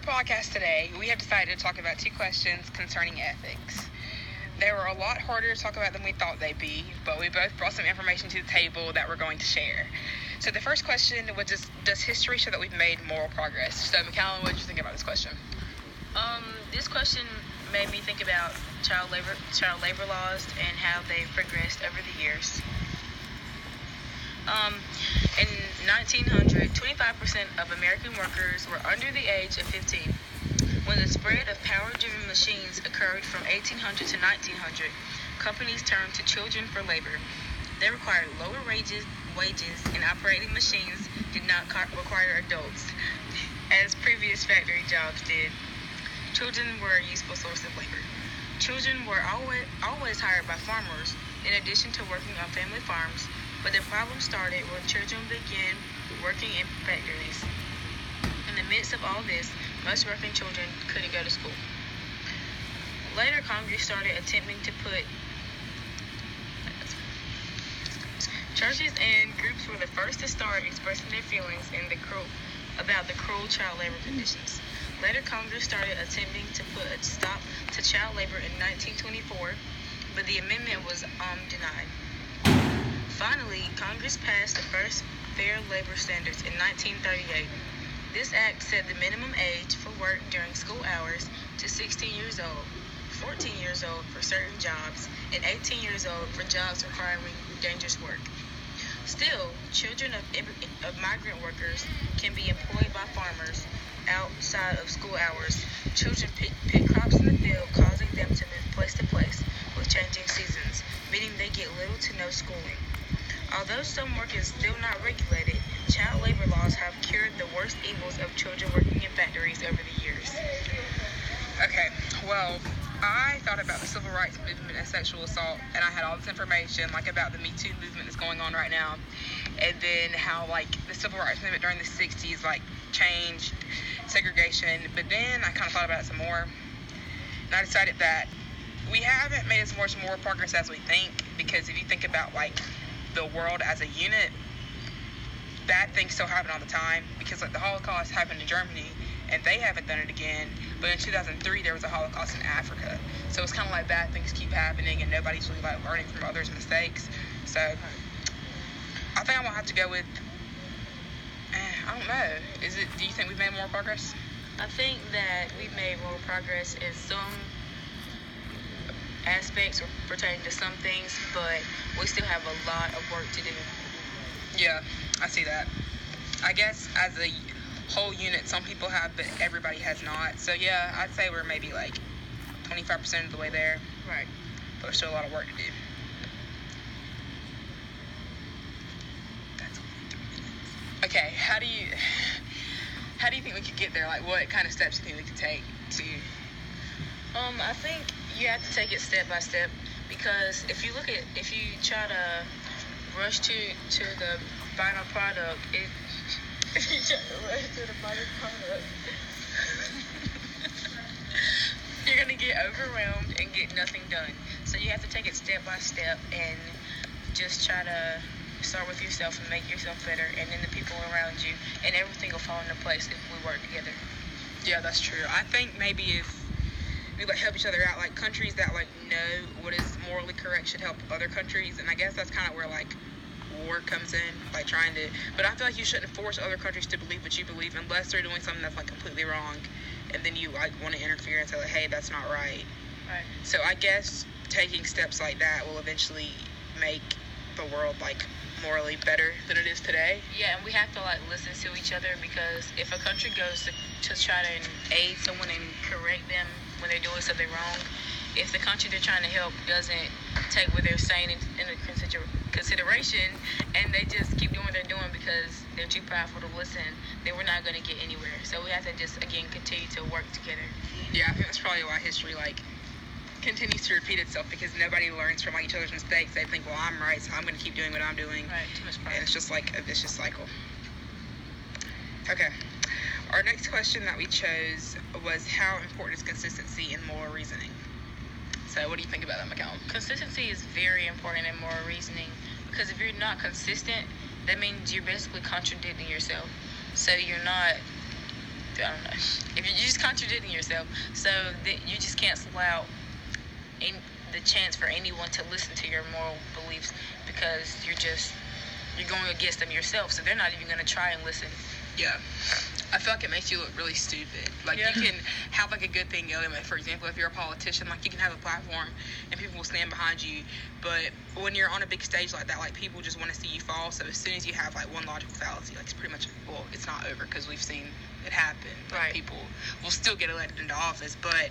podcast today, we have decided to talk about 2 questions concerning ethics. They were a lot harder to talk about than we thought they'd be, but we both brought some information to the table that we're going to share. So the first question was just, does history show that we've made moral progress? So McCallon, what did you think about this question? This question made me think about child labor laws and how they've progressed over the years. In 1900, 25% of American workers were under the age of 15. When the spread of power-driven machines occurred from 1800 to 1900, companies turned to children for labor. They required lower wages, and operating machines did not require adults, as previous factory jobs did. Children were a useful source of labor. Children were always hired by farmers, in addition to working on family farms, but the problem started when children began working in factories. In the midst of all this, most working children couldn't go to school. Later, Congress started attempting to put churches and groups were the first to start expressing their feelings about the cruel child labor conditions. Later, Congress started attempting to put a stop to child labor in 1924, but the amendment was denied. Finally, Congress passed the first Fair Labor Standards in 1938. This act set the minimum age for work during school hours to 16 years old, 14 years old for certain jobs, and 18 years old for jobs requiring dangerous work. Still, children of migrant workers can be employed by farmers outside of school hours. Children pick crops in the field, causing them to move place to place with changing seasons, meaning they get little to no schooling. Although some work is still not regulated, child labor laws have cured the worst evils of children working in factories over the years. Okay, well, I thought about the civil rights movement and sexual assault, and I had all this information, about the Me Too movement that's going on right now, and then how, the civil rights movement during the 60s, changed segregation, but then I kind of thought about it some more, and I decided that we haven't made as much more progress as we think, because if you think about, the world as a unit, bad things still happen all the time, because, the Holocaust happened in Germany, and they haven't done it again, but in 2003, there was a Holocaust in Africa, so it's kind of bad things keep happening, and nobody's really, learning from others' mistakes, so I think I'm gonna have to go with, I don't know, do you think we've made more progress? I think that we've made more progress in some aspects pertaining to some things, but we still have a lot of work to do. Yeah, I see that. I guess as a whole unit, some people have, but everybody has not. So yeah, I'd say we're maybe 25% of the way there. Right. But there's still a lot of work to do. That's only 3 minutes. Okay, how do you think we could get there? What kind of steps do you think we could take to? I think you have to take it step by step, because if you try to rush to the final product, you're gonna get overwhelmed and get nothing done. So you have to take it step by step and just try to start with yourself and make yourself better, and then the people around you, and everything will fall into place if we work together. Yeah, that's true. I think maybe if we help each other out, countries that know what is morally correct should help other countries, and I guess that's kind of where war comes in, trying to, but I feel you shouldn't force other countries to believe what you believe unless they're doing something that's completely wrong, and then you want to interfere and say hey, that's not right. Right. So I guess taking steps like that will eventually make the world morally better than it is today. Yeah, and we have to listen to each other, because if a country goes to try to aid someone and correct them when they're doing something wrong, if the country they're trying to help doesn't take what they're saying into consideration, and they just keep doing what they're doing because they're too prideful to listen, then we're not going to get anywhere. So we have to just, again, continue to work together. Yeah, I think that's probably why history, continues to repeat itself, because nobody learns from each other's mistakes. They think, well, I'm right, so I'm going to keep doing what I'm doing. Right, too much pride. And it's just a vicious cycle. Okay. Our next question that we chose was, how important is consistency in moral reasoning? So what do you think about that, McCallon? Consistency is very important in moral reasoning, because if you're not consistent, that means you're basically contradicting yourself. So you're not I don't know. If you're just contradicting yourself, so that you just cancel out the chance for anyone to listen to your moral beliefs because you're going against them yourself, so they're not even going to try and listen. Yeah. I feel like it makes you look really stupid. Like, you can have, like, a good thing going. Like, for example, if you're a politician, like, you can have a platform and people will stand behind you. But when you're on a big stage like that, like, people just want to see you fall. So as soon as you have, like, one logical fallacy, like, it's pretty much, well, it's not over because we've seen it happen. Like, right. People will still get elected into office, but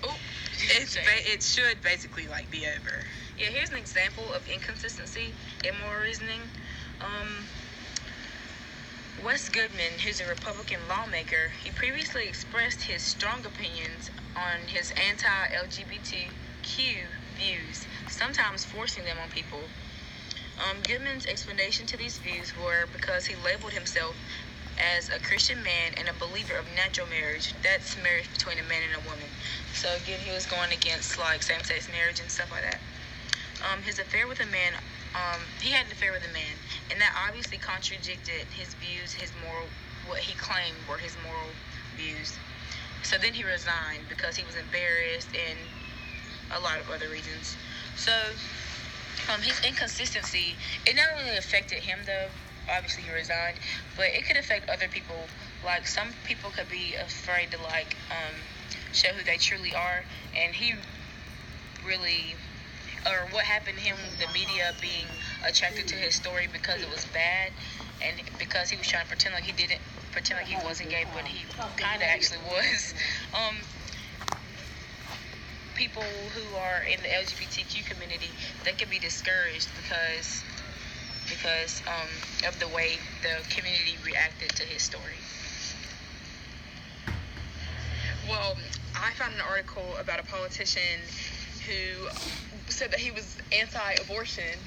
it should basically, like, be over. Yeah, here's an example of inconsistency in moral reasoning. Wes Goodman, who's a Republican lawmaker, he previously expressed his strong opinions on his anti-LGBTQ views, sometimes forcing them on people. Goodman's explanation to these views were because he labeled himself as a Christian man and a believer of natural marriage. That's marriage between a man and a woman. So again, he was going against like same-sex marriage and stuff like that. His affair with a man, he had an affair with a man, and that obviously contradicted his views, what he claimed were his moral views. So then he resigned because he was embarrassed and a lot of other reasons. So his inconsistency, it not only affected him though, obviously he resigned, but it could affect other people. Like some people could be afraid to like show who they truly are, and he really, or what happened to him, the media being attracted to his story because it was bad, and because he was trying to pretend like he wasn't gay, but he kind of actually was. People who are in the LGBTQ community, they can be discouraged because of the way the community reacted to his story. Well, I found an article about a politician who said that he was anti-abortion,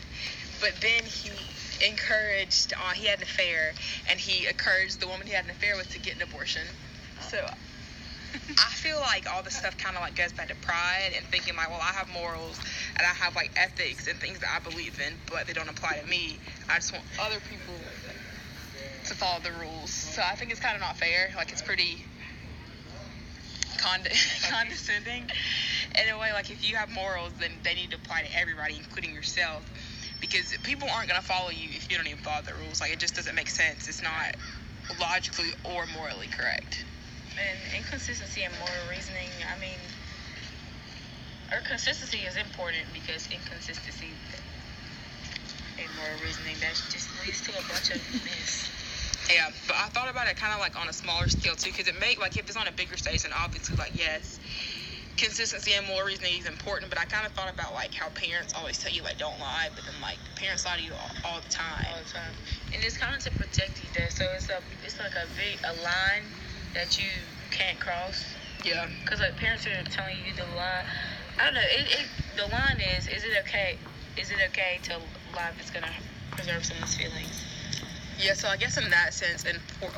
but then he encouraged, he had an affair, and he encouraged the woman he had an affair with to get an abortion. So I feel like all this stuff kind of like goes back to pride and thinking like, well, I have morals and I have like ethics and things that I believe in, but they don't apply to me. I just want other people to follow the rules. So I think it's kind of not fair. Like, it's pretty condescending in a way. Like, if you have morals, then they need to apply to everybody, including yourself, because people aren't going to follow you if you don't even follow the rules. Like, it just doesn't make sense. It's not logically or morally correct. And inconsistency in moral reasoning, I mean, or consistency is important because inconsistency in moral reasoning, that just leads to a bunch of mess. Yeah, but I thought about it kind of like on a smaller scale too, because like if it's on a bigger stage, then obviously like yes, consistency and moral reasoning is important. But I kind of thought about like how parents always tell you like don't lie, but then like parents lie to you all the time. And it's kind of to protect you there. So it's like a line that you can't cross. Yeah. Because like parents are telling you to lie. I don't know. The line is it okay? Is it okay to lie if it's gonna preserve someone's feelings? Yeah. So I guess in that sense,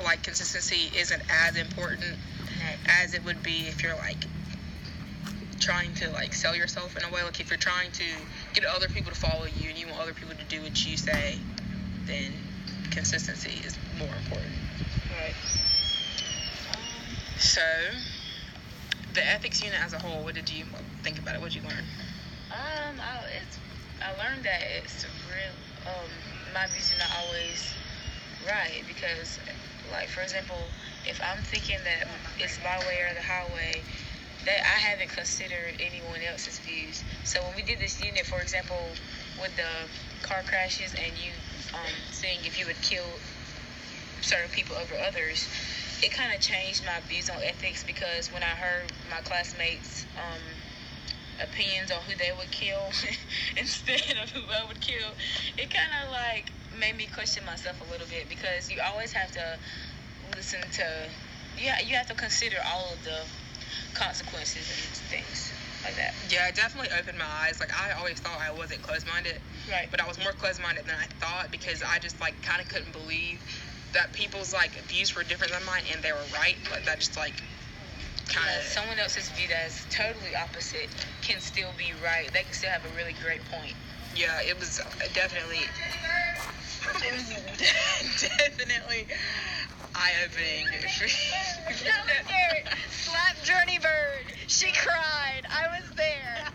like consistency isn't as important as it would be if you're like trying to like sell yourself in a way. Like if you're trying to get other people to follow you and you want other people to do what you say, then consistency is more important. Right. So, the ethics unit as a whole, what did you think about it? What did you learn? I learned that it's real. My views are not always right because, like for example, if I'm thinking that it's my way or the highway, that I haven't considered anyone else's views. So when we did this unit, for example, with the car crashes and you seeing if you would kill certain people over others, it kind of changed my views on ethics because when I heard my classmates' opinions on who they would kill instead of who I would kill, it kind of like made me question myself a little bit because you always have to listen to, you have to consider all of the consequences and things like that. Yeah, it definitely opened my eyes. Like, I always thought I wasn't closed-minded. Right. But I was more closed-minded than I thought because I just, like, kind of couldn't believe that people's, like, views were different than mine and they were right. Like, that just, like, kind of... Yeah, someone else's view that's totally opposite can still be right. They can still have a really great point. Yeah, it was definitely... eye-opening. Slap Journey Bird. She cried. I was there.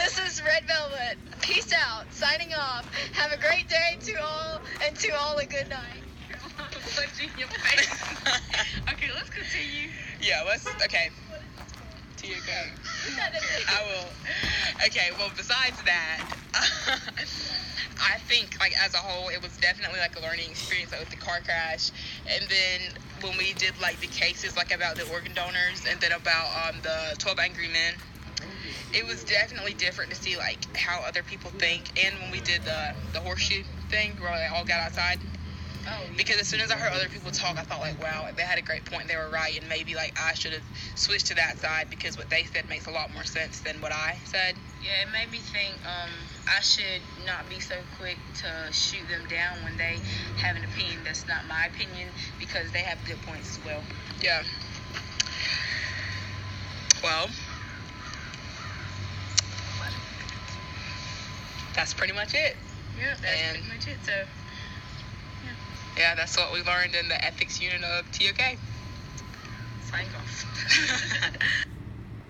This is Red Velvet. Peace out. Signing off. Have a great day to all, and to all a good night. Punching your face. Okay, let's continue. Yeah, okay. TOK. I will. Okay, well, besides that, I think, like, as a whole, it was definitely, like, a learning experience, like, with the car crash. And then when we did, like, the cases, like, about the organ donors and then about the 12 Angry Men, it was definitely different to see, like, how other people think. And when we did the horseshoe thing where they all got outside. Oh, yeah. Because as soon as I heard other people talk, I thought, like, wow, they had a great point. They were right. And maybe, like, I should have switched to that side because what they said makes a lot more sense than what I said. Yeah, it made me think I should not be so quick to shoot them down when they have an opinion that's not my opinion, because they have good points as well. Yeah. Well, that's pretty much it. Yeah, that's pretty much it. So, yeah, that's what we learned in the ethics unit of TOK. sign off.